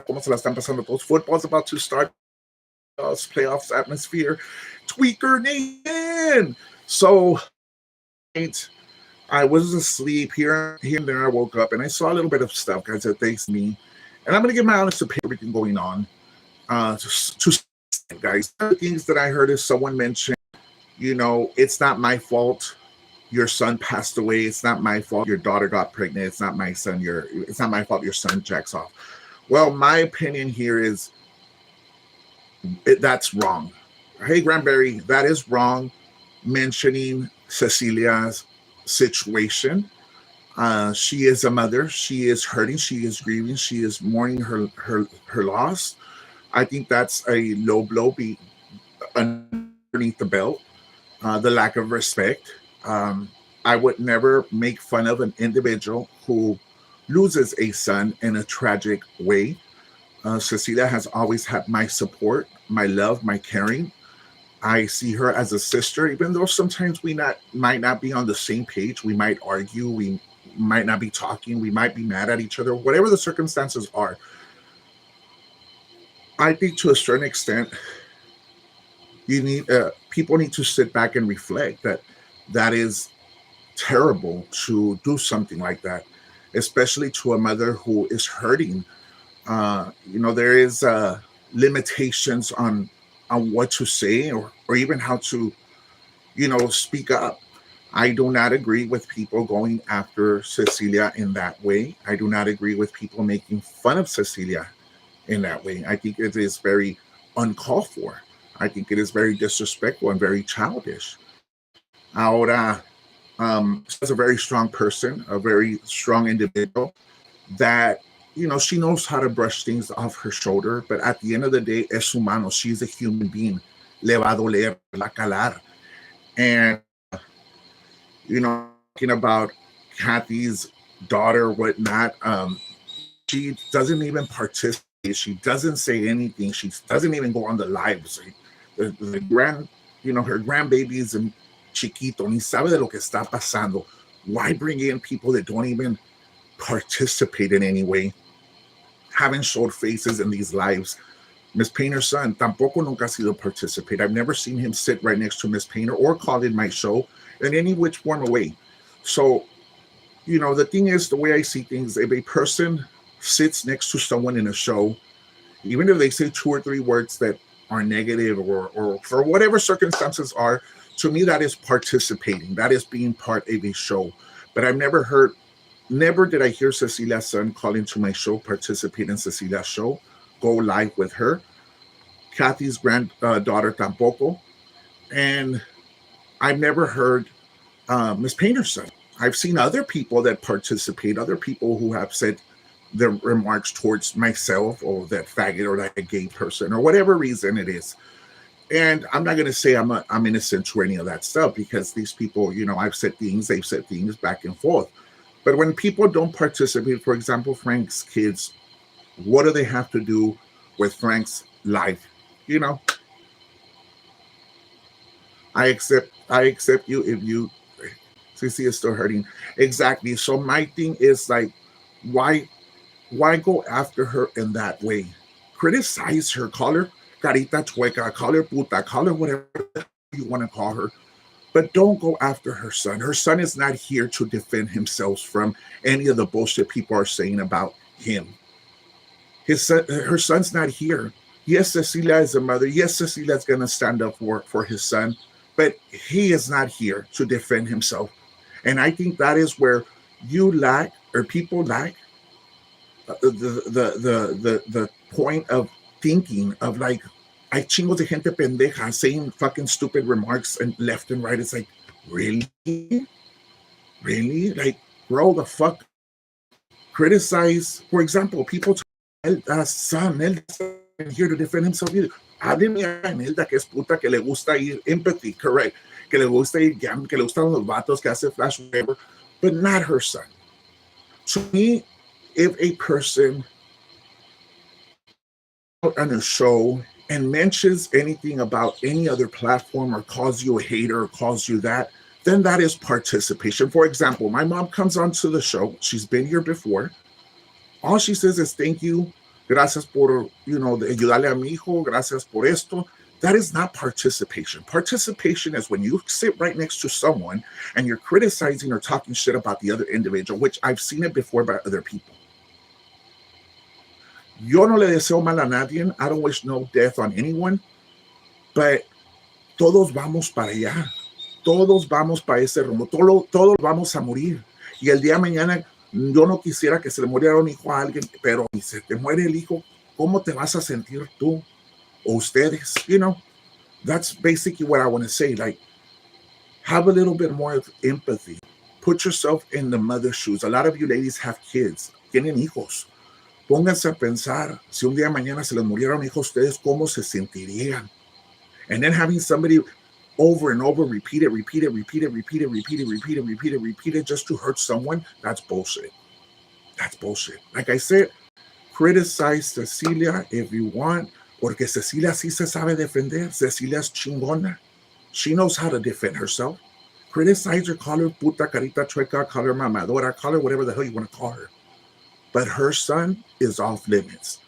cómo se la están pasando todos. Football's about to start. Playoffs atmosphere. Tweaker Nation. So I was asleep here and there. I woke up and I saw a little bit of stuff, guys, that thanks me. And I'm going to give my honest opinion of everything going on. Guys, the things that I heard is someone mentioned, it's not my fault your son passed away. It's not my fault your daughter got pregnant. It's not my son. It's not my fault your son jacks off. Well, my opinion here is that's wrong. Hey, Granberry, that is wrong. Mentioning Cecilia's situation. She is a mother. She is hurting. She is grieving. She is mourning her loss. I think that's a low blow underneath the belt. The lack of respect. I would never make fun of an individual who loses a son in a tragic way. Cecilia has always had my support, my love, my caring. I see her as a sister, even though sometimes we might not be on the same page. We might argue. We might not be talking. We might be mad at each other. Whatever the circumstances are, I think to a certain extent, people need to sit back and reflect that is terrible to do something like that, especially to a mother who is hurting. There is limitations on what to say or even how to, speak up. I do not agree with people going after Cecilia in that way. I do not agree with people making fun of Cecilia in that way. I think it is very uncalled for. I think it is very disrespectful and very childish. Ahora, she's a very strong person, a very strong individual that, she knows how to brush things off her shoulder, but at the end of the day, es humano. She's a human being. Le va a doler, la calar. And, talking about Kathy's daughter, whatnot, she doesn't even participate. She doesn't say anything. She doesn't even go on the lives. The her grandbaby is chiquito, ni sabe de lo que está pasando. Why bring in people that don't even participate in any way? Haven't showed faces in these lives. Miss Painter's son tampoco nunca ha sido participate. I've never seen him sit right next to Miss Painter or call in my show in any which form or way. So, the thing is, the way I see things, if a person sits next to someone in a show, even if they say 2 or 3 words that are negative or for whatever circumstances are, to me, that is participating. That is being part of a show. But I've never did I hear Cecilia's son call into my show, participate in Cecilia's show, go live with her. Kathy's granddaughter tampoco. And I've never heard Miss Painter's son. I've seen other people that participate, other people who have said their remarks towards myself or that faggot or that gay person or whatever reason it is. And I'm not going to say I'm innocent to any of that stuff because these people, I've said things, they've said things back and forth. But when people don't participate, for example, Frank's kids, what do they have to do with Frank's life? I accept you if you, CC is still hurting. Exactly. So my thing is like, why go after her in that way? Criticize her, call her carita chueca, call her puta, call her whatever you want to call her. But don't go after her son. Her son is not here to defend himself from any of the bullshit people are saying about him. Her son's not here. Yes, Cecilia is a mother. Yes, Cecilia is going to stand up for his son. But he is not here to defend himself. And I think that is where people lack the point of thinking of like, hay chingos de gente pendeja saying fucking stupid remarks and left and right. It's like, really? Really? Like, bro, the fuck? Criticize, for example, people son, él here to defend himself either. Hábleme a Imelda, que es puta, que le gusta ir, empathy, correct, que le gusta ir, que le gustan los vatos, que hace flash, whatever, but not her son. To me, if a person on a show and mentions anything about any other platform or calls you a hater or calls you that, then that is participation. For example, my mom comes onto the show. She's been here before. All she says is, thank you, Gracias por, de ayudarle a mi hijo. Gracias por esto. That is not participation. Participation is when you sit right next to someone and you're criticizing or talking shit about the other individual, which I've seen it before by other people. Yo no le deseo mal a nadie. I don't wish no death on anyone. But todos vamos para allá. Todos vamos para ese rumbo. Todos vamos a morir. Y el día de mañana, yo no quisiera que se le muriera un hijo a alguien, pero si se te muere el hijo, ¿cómo te vas a sentir tú? O ustedes, that's basically what I want to say. Like, have a little bit more of empathy. Put yourself in the mother's shoes. A lot of you ladies have kids, tienen hijos. Pónganse a pensar, si un día de mañana se les muriera un hijo a ustedes, ¿cómo se sentirían? And then having somebody over and over repeat it just to hurt someone, that's bullshit. That's bullshit. Like I said, criticize Cecilia if you want, porque Cecilia sí se sabe defender. Cecilia's chingona. She knows how to defend herself. Criticize her, call her puta, carita chueca, call her mamadora, call her whatever the hell you want to call her. But her son is off limits.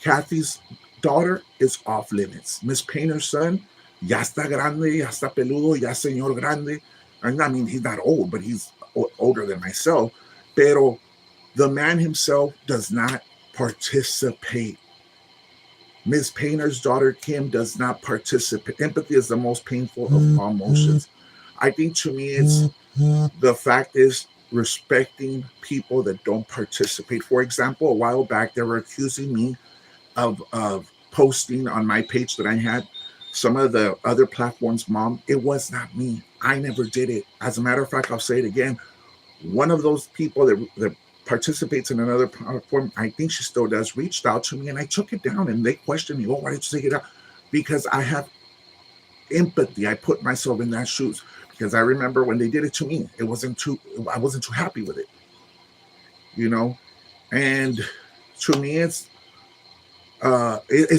Kathy's daughter is off limits. Miss Painter's son, ya está grande, ya está peludo, ya señor grande. I mean, he's not old, but he's older than myself. Pero the man himself does not participate. Miss Painter's daughter, Kim, does not participate. Empathy is the most painful of all emotions. I think to me, it's the fact is respecting people that don't participate. For example, a while back, they were accusing me of posting on my page that I had some of the other platforms, Mom. It was not me. I never did it. As a matter of fact, I'll say it again. One of those people that participates in another platform, I think she still does, reached out to me and I took it down and they questioned me, oh, why did you take it out? Because I have empathy. I put myself in that shoes because I remember when they did it to me, I wasn't too happy with it, and to me, it's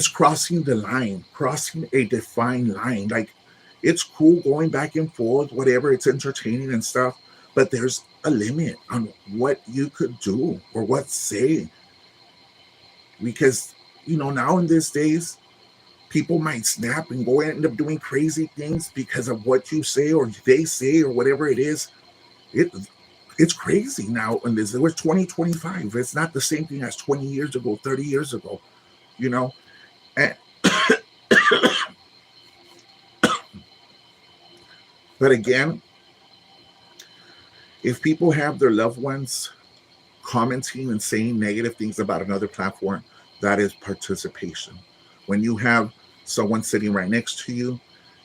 crossing the line, crossing a defined line. Like, it's cool going back and forth, whatever, it's entertaining and stuff, but there's a limit on what you could do or what say. Because, now in these days, people might snap and go and end up doing crazy things because of what you say or they say or whatever it is. It's crazy now. And it was 2025. It's not the same thing as 20 years ago, 30 years ago, And but again, if people have their loved ones commenting and saying negative things about another platform, that is participation. When you have someone sitting right next to you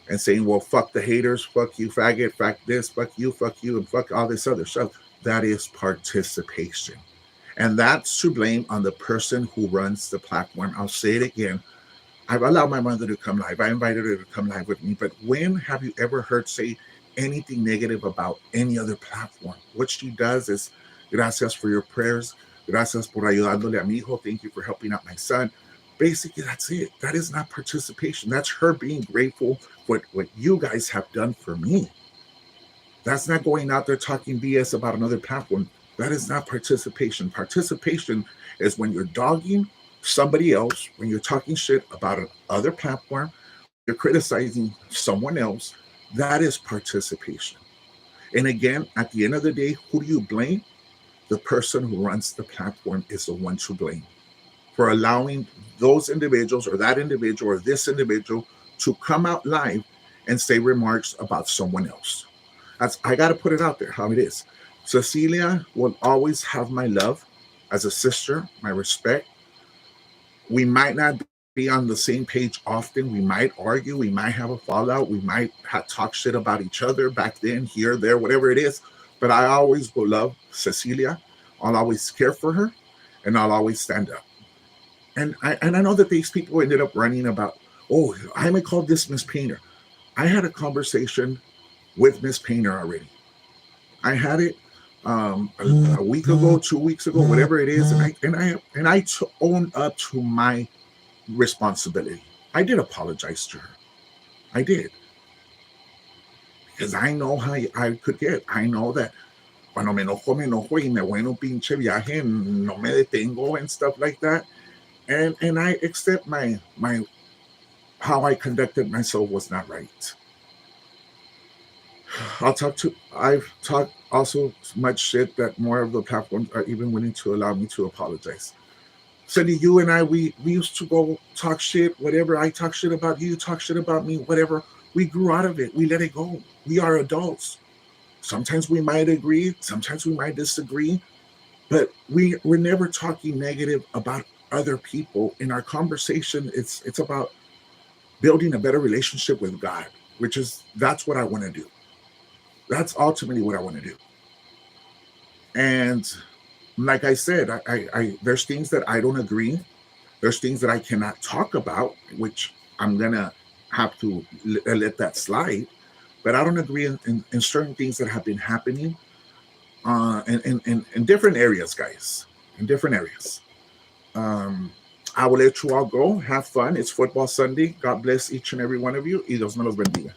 and saying, well, fuck the haters, fuck you, faggot, fuck this, fuck you, and fuck all this other stuff, that is participation. And that's to blame on the person who runs the platform. I'll say it again. I've allowed my mother to come live. I invited her to come live with me. But when have you ever heard say anything negative about any other platform? What she does is, gracias for your prayers. Gracias por ayudándole a mi hijo. Thank you for helping out my son. Basically, that's it. That is not participation. That's her being grateful for what you guys have done for me. That's not going out there talking BS about another platform. That is not participation. Participation is when you're dogging somebody else, when you're talking shit about another platform, you're criticizing someone else. That is participation. And again, at the end of the day, who do you blame? The person who runs the platform is the one to blame for allowing those individuals or that individual or this individual to come out live and say remarks about someone else. I got to put it out there how it is. Cecilia will always have my love as a sister, my respect. We might not be on the same page often. We might argue. We might have a fallout. We might talk shit about each other back then, here, there, whatever it is. But I always will love Cecilia. I'll always care for her, and I'll always stand up. And I know that these people ended up running about, oh, I may call this Miss Painter. I had a conversation with Miss Painter already. I had it a week ago, 2 weeks ago, whatever it is, and I own up to my responsibility. I did apologize to her. I did. Because I know how I could get. I know that cuando me enojo y me voy en un pinche viaje, no me detengo and stuff like that. and I accept my how I conducted myself was not right. I've talked also much shit that more of the platforms are even willing to allow me to apologize. Cindy, you and I, we used to go talk shit, whatever. I talk shit about you, talk shit about me, whatever. We grew out of it. We let it go. We are adults. Sometimes we might agree, sometimes we might disagree, but we're never talking negative about other people. In our conversation, it's about building a better relationship with God, which is that's what I want to do. That's ultimately what I want to do. And like I said, I there's things that I don't agree. There's things that I cannot talk about, which I'm gonna have to let that slide. But I don't agree in certain things that have been happening in different areas, guys. In different areas. Um, I will let you all go. Have fun. It's football Sunday. God bless each and every one of you. Y Dios me los bendiga.